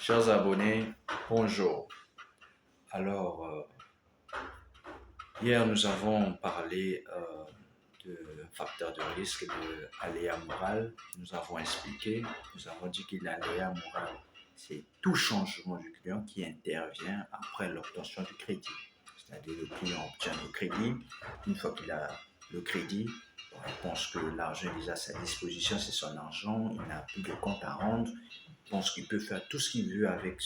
Chers abonnés, bonjour. Alors, hier nous avons parlé de facteurs de risque de aléa moral. Nous avons expliqué, nous avons dit que l'aléa moral, c'est tout changement du client qui intervient après l'obtention du crédit. C'est-à-dire le client obtient le crédit. Une fois qu'il a le crédit, il pense que l'argent est déjà à sa disposition, c'est son argent, il n'a plus de compte à rendre. Il pense qu'il peut faire tout ce qu'il veut avec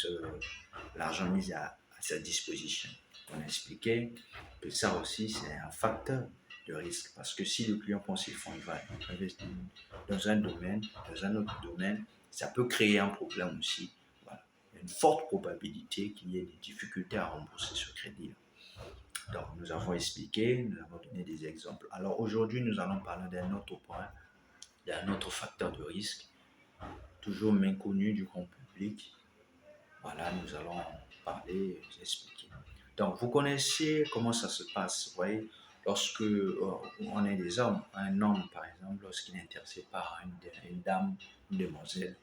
l'argent mis à sa disposition. On expliquait que ça aussi, c'est un facteur de risque parce que si le client pense qu'il va investir dans un domaine, dans un autre domaine, ça peut créer un problème aussi. Voilà. Il y a une forte probabilité qu'il y ait des difficultés à rembourser ce crédit-là. Donc, nous avons expliqué, nous avons donné des exemples. Alors, aujourd'hui, nous allons parler d'un autre point, d'un autre facteur de risque, toujours méconnu du grand public. Voilà, nous allons parler, expliquer. Donc, vous connaissez comment ça se passe, vous voyez, lorsque on est des hommes, un homme, par exemple, lorsqu'il est intéressé par une dame, une demoiselle,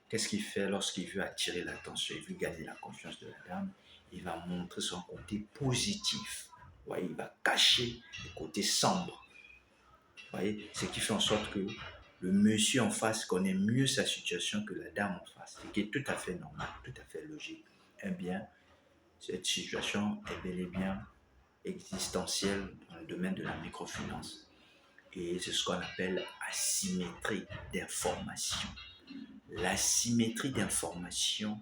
qu'est-ce qu'il fait lorsqu'il veut attirer l'attention, il veut gagner la confiance de la dame, il va montrer son côté positif. Vous voyez, il va cacher le côté sombre. Vous voyez, ce qui fait en sorte que le monsieur en face connaît mieux sa situation que la dame en face, ce qui est tout à fait normal, tout à fait logique. Eh bien, cette situation est bel et bien existentielle dans le domaine de la microfinance. Et c'est ce qu'on appelle asymétrie d'information. L'asymétrie d'information,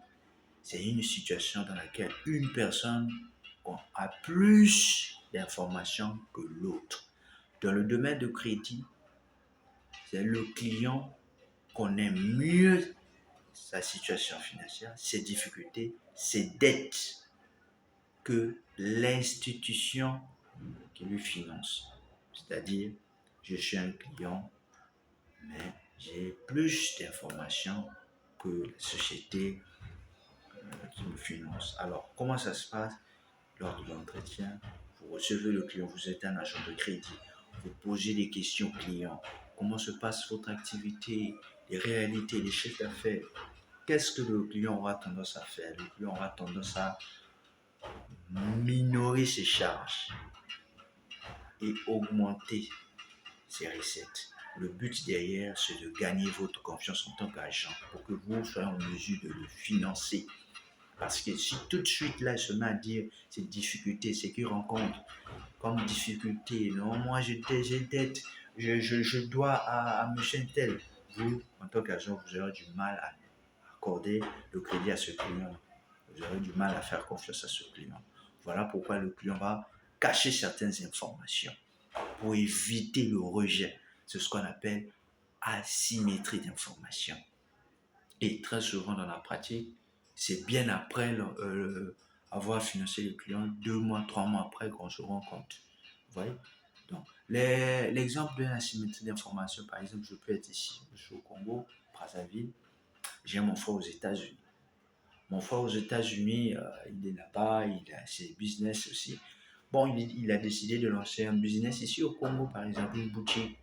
c'est une situation dans laquelle une personne a plus d'informations que l'autre. Dans le domaine de crédit, c'est le client connaît mieux sa situation financière, ses difficultés, ses dettes que l'institution qui lui finance. C'est-à-dire, je suis un client, mais j'ai plus d'informations que la société qui me finance. Alors, comment ça se passe lors de l'entretien? Vous recevez le client, vous êtes un agent de crédit, vous posez des questions clients. Comment se passe votre activité, les réalités, les chiffres d'affaires? Qu'est-ce que le client aura tendance à faire? Le client aura tendance à minorer ses charges et augmenter ses recettes. Le but derrière, c'est de gagner votre confiance en tant qu'agent pour que vous soyez en mesure de le financer. Parce que si tout de suite là, il se met à dire ses difficultés, ce qu'il rencontre comme difficulté, non, moi j'ai dette, je dois à monsieur tel. Vous, en tant qu'agent, vous aurez du mal à accorder le crédit à ce client. Vous aurez du mal à faire confiance à ce client. Voilà pourquoi le client va cacher certaines informations pour éviter le rejet. C'est ce qu'on appelle asymétrie d'information. Et très souvent dans la pratique, c'est bien après avoir financé le client, 2 mois, 3 mois après qu'on se rend compte. Vous voyez? Donc, l'exemple de l'asymétrie d'information, par exemple, je peux être ici, je suis au Congo, Brazzaville, j'ai mon frère aux États-Unis. Mon frère aux États-Unis, il est là-bas, il a ses business aussi. Bon, il a décidé de lancer un business ici au Congo, par exemple, une boutique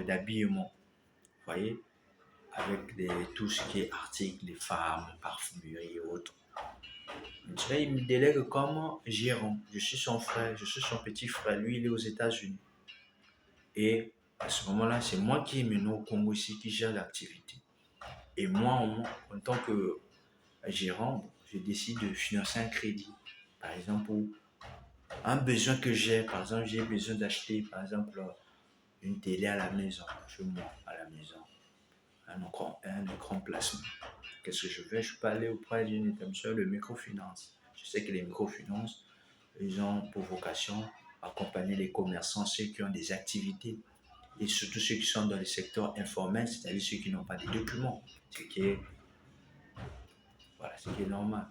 d'habillement. Vous voyez, avec tout ce qui est articles, les femmes, parfumerie et autres. Maintenant, il me délègue comme gérant. Je suis son frère, je suis son petit frère. Lui, il est aux États-Unis. Et à ce moment-là, c'est moi qui est mené au Congo ici, qui gère l'activité. Et moi, en tant que gérant, je décide de financer un crédit. Par exemple, pour un besoin que j'ai, par exemple, j'ai besoin d'acheter, par exemple, une télé à la maison, chez moi, à la maison, un écran placement. Qu'est-ce que je fais? Je peux aller auprès d'une établissement de microfinance. Je sais que les microfinances, ils ont pour vocation accompagner les commerçants, ceux qui ont des activités, et surtout ceux qui sont dans le secteur informel, c'est-à-dire ceux qui n'ont pas de documents, ce qui est, voilà, ce qui est normal.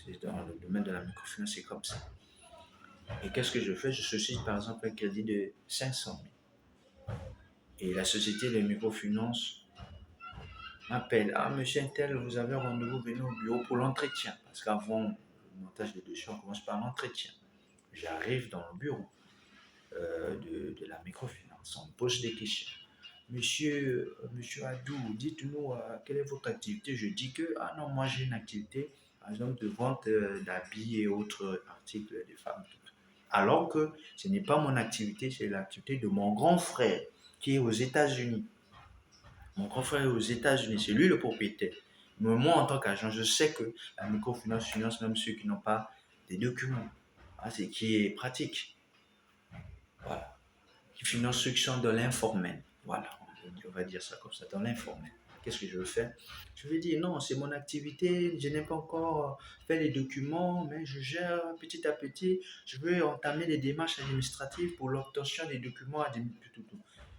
C'est dans le domaine de la microfinance, c'est comme ça. Et qu'est-ce que je fais? Je sollicite par exemple un crédit de 500 000. Et la société de microfinance m'appelle. Ah, monsieur Intel, vous avez rendez-vous, venez au bureau pour l'entretien. Parce qu'avant le montage des dossiers, on commence par l'entretien. J'arrive dans le bureau de la microfinance, on me pose des questions. monsieur Adou, dites-nous quelle est votre activité. Je dis que, ah non, moi j'ai une activité, par exemple, de vente d'habits et autres articles des femmes. Alors que ce n'est pas mon activité, c'est l'activité de mon grand frère qui est aux États-Unis. Mon grand frère est aux États-Unis, c'est lui le propriétaire. Mais moi, en tant qu'agent, je sais que la microfinance finance même ceux qui n'ont pas des documents. Ah, c'est qui est pratique. Voilà. Qui finance ceux qui sont dans l'informel. Voilà, on va dire ça comme ça, dans l'informel. Qu'est-ce que je veux faire? Je vais dire non, c'est mon activité, je n'ai pas encore fait les documents, mais je gère petit à petit. Je veux entamer les démarches administratives pour l'obtention des documents.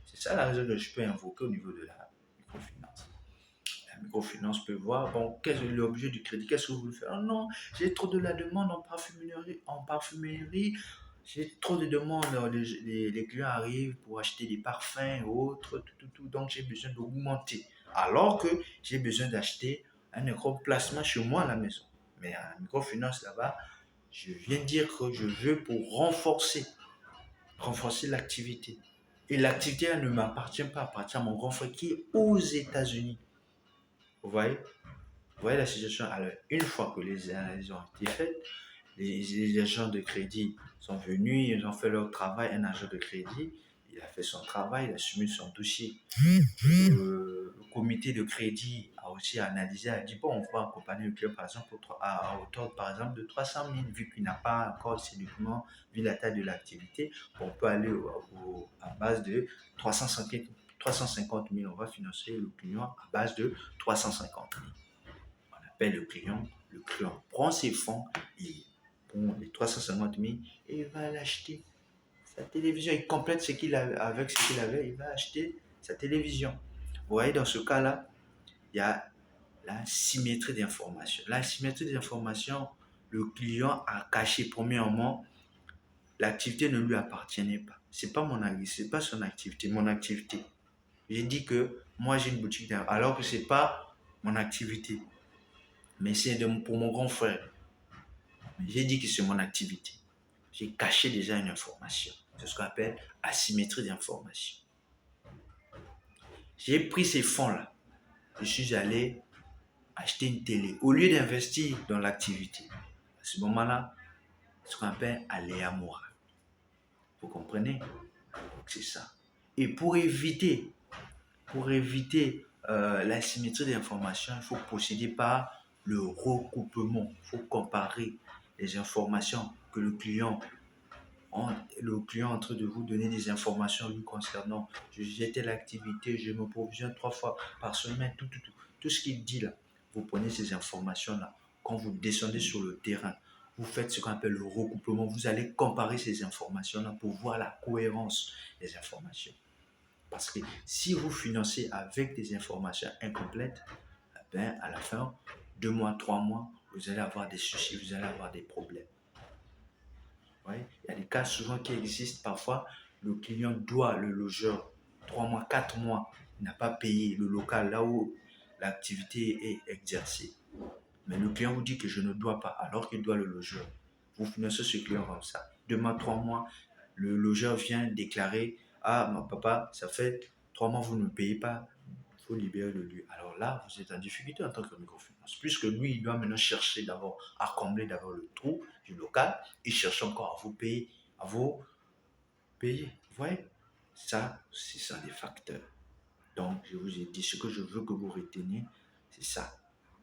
C'est ça la raison que je peux invoquer au niveau de la microfinance. La microfinance peut voir, bon, quel est l'objet du crédit? Qu'est-ce que vous voulez faire? Oh non, j'ai trop de la demande en parfumerie, j'ai trop de demandes. Les clients arrivent pour acheter des parfums et autres, tout. Donc, j'ai besoin d'augmenter. Alors que j'ai besoin d'acheter un emplacement chez moi à la maison. Mais à la microfinance là-bas, je viens dire que je veux pour renforcer l'activité. Et l'activité ne m'appartient pas, appartient à mon grand frère qui est aux États-Unis. Vous voyez? Vous voyez la situation? Alors, une fois que les analyses ont été faites, les agents de crédit sont venus, ils ont fait leur travail. Un agent de crédit, il a fait son travail, il a soumis son dossier. Le comité de crédit a aussi analysé, a dit bon, on va accompagner le client par exemple à hauteur par exemple de 300 000, vu qu'il n'a pas encore ces documents, vu la taille de l'activité, on peut aller à base de 350 000, on va financer le client à base de 350 000. On appelle le client prend ses fonds, et prend les 350 000 et il va l'acheter. Sa télévision, il complète ce qu'il avait, avec ce qu'il avait, il va acheter sa télévision. Vous voyez, dans ce cas-là, il y a la symétrie d'information. La symétrie d'information, le client a caché premièrement, l'activité ne lui appartenait pas. C'est pas mon activité, c'est pas son activité, mon activité. J'ai dit que moi j'ai une boutique alors que c'est pas mon activité, mais c'est pour mon grand frère. J'ai dit que c'est mon activité. J'ai caché déjà une information. C'est ce qu'on appelle asymétrie d'information. J'ai pris ces fonds-là. Je suis allé acheter une télé. Au lieu d'investir dans l'activité, à ce moment-là, c'est ce qu'on appelle aléa moral. Vous comprenez? Donc c'est ça. Et pour éviter l'asymétrie d'information, il faut procéder par le recoupement. Il faut comparer les informations que le client est en train de vous donner des informations lui concernant. J'ai telle activité, je me provisionne 3 fois par semaine, tout ce qu'il dit là. Vous prenez ces informations-là. Quand vous descendez sur le terrain, vous faites ce qu'on appelle le recouplement. Vous allez comparer ces informations-là pour voir la cohérence des informations. Parce que si vous financez avec des informations incomplètes, ben à la fin, 2 mois, 3 mois, vous allez avoir des soucis, vous allez avoir des problèmes. Ouais. Il y a des cas souvent qui existent. Parfois, le client doit, le logeur, 3 mois, 4 mois, il n'a pas payé le local là où l'activité est exercée. Mais le client vous dit que je ne dois pas, alors qu'il doit le logeur. Vous financez ce client comme ça. 2 mois, 3 mois, le logeur vient déclarer, ah, mon papa, ça fait 3 mois, vous ne payez pas, il faut libérer le lieu. Alors là, vous êtes en difficulté en tant que microfinance, puisque lui, il doit maintenant chercher d'abord à combler d'abord le trou du local, il cherche encore à vous payer. Vous voyez? Ça, c'est ça les facteurs. Donc, je vous ai dit, ce que je veux que vous reteniez, c'est ça.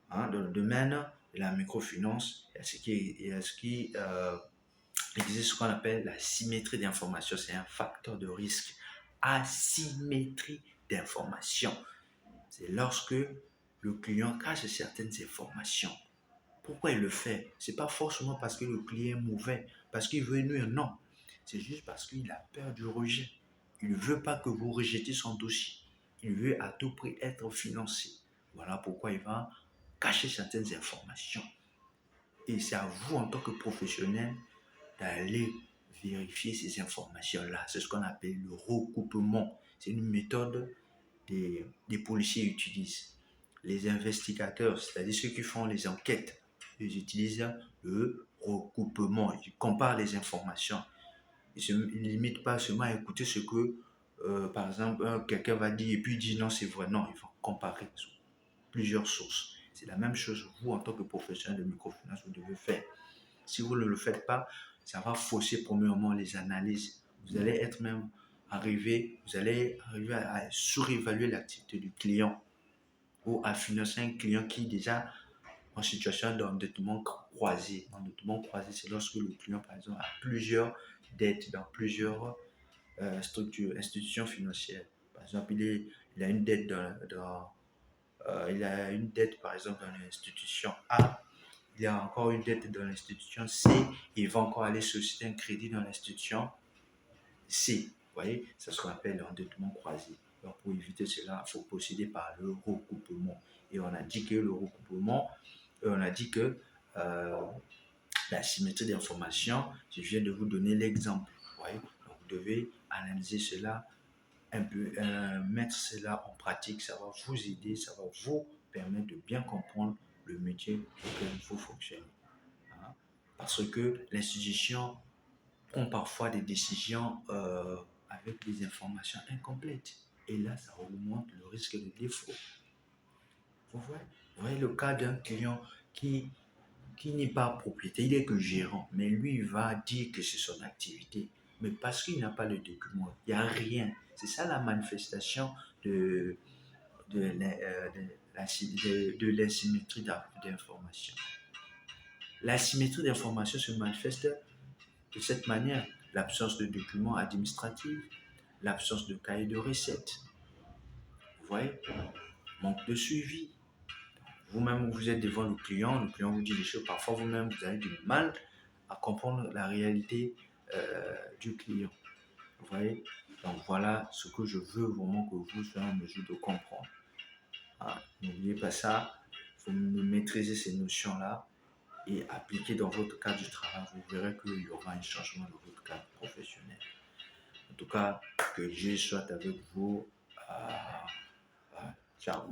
Dans le domaine de la microfinance, il y a ce qui existe, ce qu'on appelle la symétrie d'information. C'est un facteur de risque. Asymétrie d'information. C'est lorsque le client cache certaines informations. Pourquoi il le fait? Ce n'est pas forcément parce que le client est mauvais, parce qu'il veut nuire, non. C'est juste parce qu'il a peur du rejet. Il ne veut pas que vous rejetez son dossier. Il veut à tout prix être financé. Voilà pourquoi il va cacher certaines informations. Et c'est à vous, en tant que professionnel, d'aller vérifier ces informations-là. C'est ce qu'on appelle le recoupement. C'est une méthode des policiers utilisent. Les investigateurs, c'est-à-dire ceux qui font les enquêtes, ils utilisent le recoupement. Ils comparent les informations. Ils ne se limitent pas seulement à écouter ce que par exemple, quelqu'un va dire, et puis il dit non, c'est vrai. Non, il faut comparer plusieurs sources. C'est la même chose, vous, en tant que professionnel de microfinance, vous devez faire. Si vous ne le faites pas, ça va fausser premièrement les analyses. Vous allez être même vous allez arriver à surévaluer l'activité du client ou à financer un client qui est déjà en situation d'endettement croisé. L'endettement croisé, c'est lorsque le client, par exemple, a plusieurs dettes dans plusieurs structures, institutions financières. Par exemple, il a une dette il a une dette, par exemple, dans l'institution A, il a encore une dette dans l'institution C, et il va encore aller solliciter un crédit dans l'institution C. Vous voyez, ça se rappelle l'endettement croisé. Donc, pour éviter cela, il faut procéder par le recoupement. Et on a dit que le recoupement, on a dit que la symétrie d'information, je viens de vous donner l'exemple. Vous voyez, donc vous devez analyser cela un peu, mettre cela en pratique, ça va vous aider, ça va vous permettre de bien comprendre le métier auquel vous fonctionnez. Hein. Parce que l'institution prend parfois des décisions avec des informations incomplètes. Et là, ça augmente le risque de défaut. Vous voyez le cas d'un client qui n'est pas propriétaire, il est que gérant, mais lui, il va dire que c'est son activité. Mais parce qu'il n'a pas le document, il n'y a rien. C'est ça la manifestation de, de l'asymétrie d'information. L'asymétrie d'information se manifeste de cette manière. L'absence de documents administratifs, l'absence de cahier de recettes. Vous voyez, manque de suivi. Vous-même, vous êtes devant le client vous dit des choses. Parfois, vous-même, vous avez du mal à comprendre la réalité du client. Vous voyez? Donc, voilà ce que je veux vraiment que vous soyez en mesure de comprendre. Ah, n'oubliez pas ça. Il faut maîtriser ces notions-là et appliquer dans votre cadre du travail. Vous verrez qu'il y aura un changement dans votre cadre professionnel. En tout cas, que Dieu soit avec vous. Ciao.